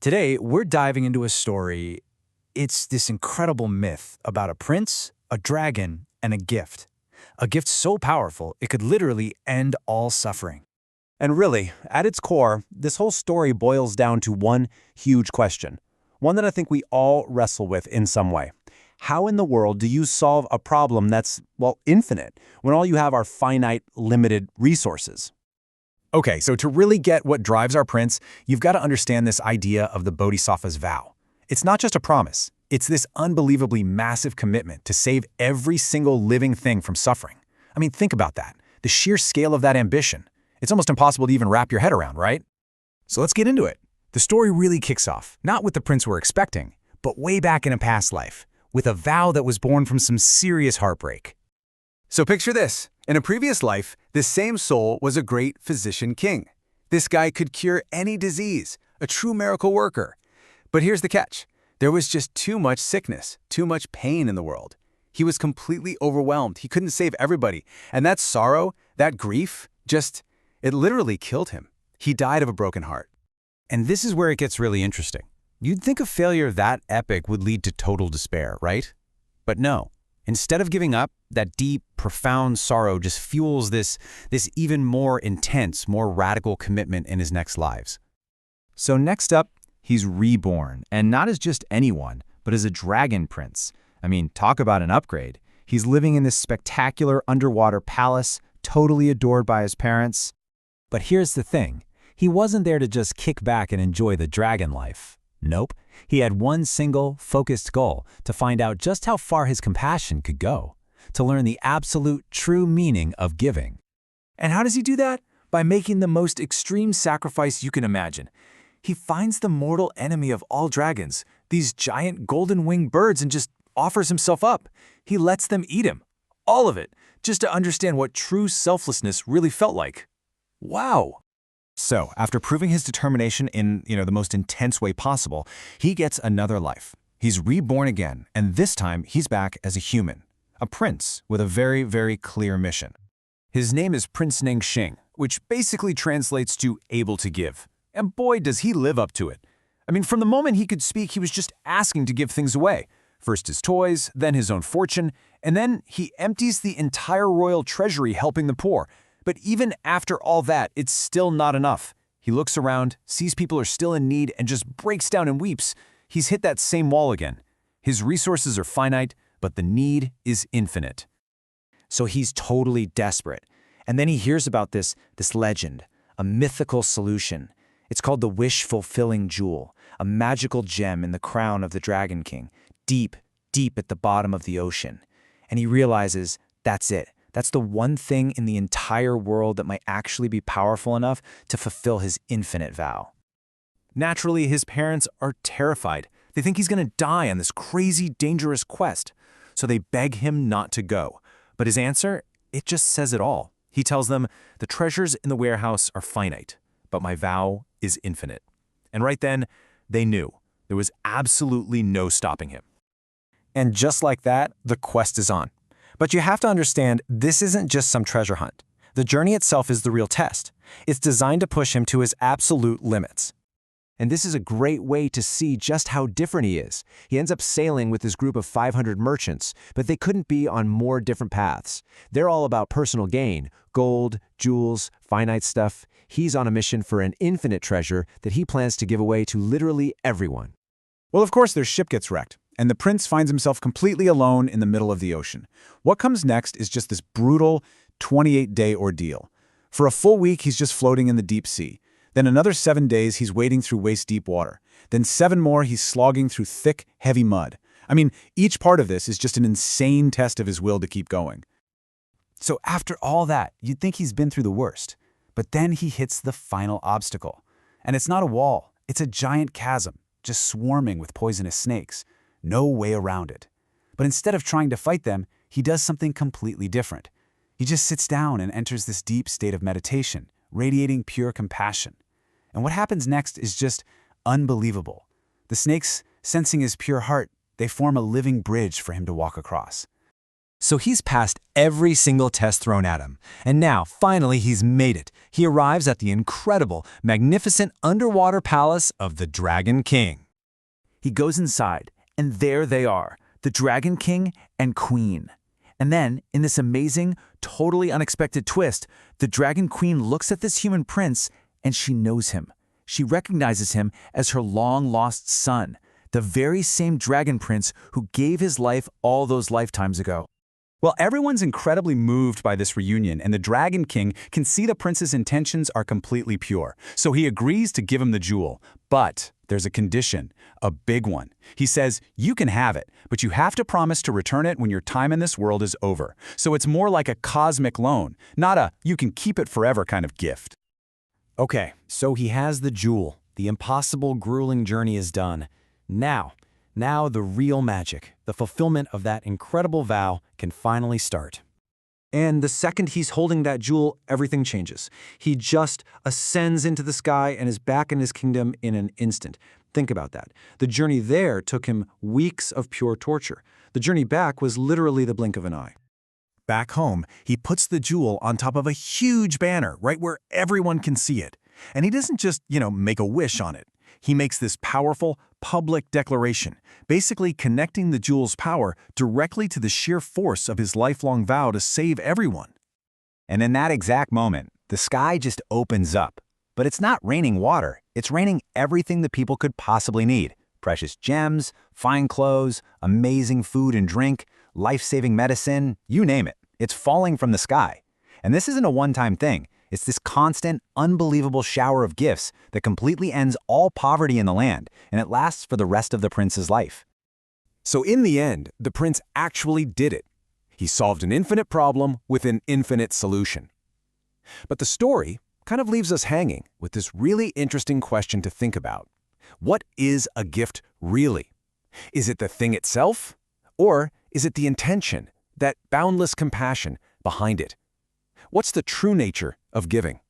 Today, we're diving into a story. It's this incredible myth about a prince, a dragon, and a gift. A gift so powerful, it could literally end all suffering. And really, at its core, this whole story boils down to one huge question. One that I think we all wrestle with in some way. How in the world do you solve a problem that's, well, infinite, when all you have are finite, limited resources? Okay, so to really get what drives our prince, you've got to understand this idea of the Bodhisattva's vow. It's not just a promise. It's this unbelievably massive commitment to save every single living thing from suffering. I mean, think about that. The sheer scale of that ambition. It's almost impossible to even wrap your head around, right? So let's get into it. The story really kicks off, not with the prince we're expecting, but way back in a past life, with a vow that was born from some serious heartbreak. So picture this. In a previous life, this same soul was a great physician king. This guy could cure any disease, a true miracle worker. But here's the catch. There was just too much sickness, too much pain in the world. He was completely overwhelmed. He couldn't save everybody. And that sorrow, that grief, it literally killed him. He died of a broken heart. And this is where it gets really interesting. You'd think a failure that epic would lead to total despair, right? But no. Instead of giving up, that deep, profound sorrow just fuels this even more intense, more radical commitment in his next lives. So next up, he's reborn, and not as just anyone, but as a dragon prince. I mean, talk about an upgrade. He's living in this spectacular underwater palace, totally adored by his parents. But here's the thing. He wasn't there to just kick back and enjoy the dragon life. Nope. He had one single, focused goal, to find out just how far his compassion could go, to learn the absolute, true meaning of giving. And how does he do that? By making the most extreme sacrifice you can imagine. He finds the mortal enemy of all dragons, these giant golden-winged birds, and just offers himself up. He lets them eat him. All of it, just to understand what true selflessness really felt like. Wow! So, after proving his determination in, the most intense way possible, he gets another life. He's reborn again, and this time he's back as a human, a prince with a very, very clear mission. His name is Prince Nangxing, which basically translates to able to give. And boy, does he live up to it. I mean, from the moment he could speak, he was just asking to give things away. First his toys, then his own fortune, and then he empties the entire royal treasury helping the poor. But even after all that, it's still not enough. He looks around, sees people are still in need, and just breaks down and weeps. He's hit that same wall again. His resources are finite, but the need is infinite. So he's totally desperate. And then he hears about this legend, a mythical solution. It's called the wish-fulfilling jewel, a magical gem in the crown of the Dragon King, deep, deep at the bottom of the ocean. And he realizes that's it. That's the one thing in the entire world that might actually be powerful enough to fulfill his infinite vow. Naturally, his parents are terrified. They think he's going to die on this crazy, dangerous quest. So they beg him not to go. But his answer, it just says it all. He tells them, the treasures in the warehouse are finite, but my vow is infinite. And right then, they knew. There was absolutely no stopping him. And just like that, the quest is on. But you have to understand, this isn't just some treasure hunt. The journey itself is the real test. It's designed to push him to his absolute limits. And this is a great way to see just how different he is. He ends up sailing with his group of 500 merchants, but they couldn't be on more different paths. They're all about personal gain, gold, jewels, finite stuff. He's on a mission for an infinite treasure that he plans to give away to literally everyone. Well, of course, their ship gets wrecked, and the prince finds himself completely alone in the middle of the ocean. What comes next is just this brutal 28-day ordeal. For a full week, he's just floating in the deep sea. Then another 7 days, he's wading through waist-deep water. Then 7 more, he's slogging through thick, heavy mud. I mean, each part of this is just an insane test of his will to keep going. So after all that, you'd think he's been through the worst. But then he hits the final obstacle. And it's not a wall, it's a giant chasm, just swarming with poisonous snakes. No way around it. But instead of trying to fight them, he does something completely different. He just sits down and enters this deep state of meditation, radiating pure compassion. And what happens next is just unbelievable. The snakes, sensing his pure heart, they form a living bridge for him to walk across. So he's passed every single test thrown at him. And now, finally, he's made it. He arrives at the incredible, magnificent underwater palace of the Dragon King. He goes inside, and there they are, the Dragon King and Queen. And then, in this amazing, totally unexpected twist, the Dragon Queen looks at this human prince, and she knows him. She recognizes him as her long-lost son, the very same dragon prince who gave his life all those lifetimes ago. Well, everyone's incredibly moved by this reunion, and the Dragon King can see the prince's intentions are completely pure. So he agrees to give him the jewel. But there's a condition, a big one. He says, you can have it, but you have to promise to return it when your time in this world is over. So it's more like a cosmic loan, not a you can keep it forever kind of gift. Okay, so he has the jewel. The impossible, grueling journey is done. Now the real magic, the fulfillment of that incredible vow, can finally start. And the second he's holding that jewel, everything changes. He just ascends into the sky and is back in his kingdom in an instant. Think about that. The journey there took him weeks of pure torture. The journey back was literally the blink of an eye. Back home, he puts the jewel on top of a huge banner right where everyone can see it. And he doesn't just, make a wish on it. He makes this powerful, public declaration, basically connecting the jewel's power directly to the sheer force of his lifelong vow to save everyone. And in that exact moment, the sky just opens up. But it's not raining water. It's raining everything the people could possibly need. Precious gems, fine clothes, amazing food and drink, life-saving medicine, you name it. It's falling from the sky. And this isn't a one-time thing. It's this constant, unbelievable shower of gifts that completely ends all poverty in the land, and it lasts for the rest of the prince's life. So in the end, the prince actually did it. He solved an infinite problem with an infinite solution. But the story kind of leaves us hanging with this really interesting question to think about. What is a gift really? Is it the thing itself? Or is it the intention, that boundless compassion behind it? What's the true nature of giving?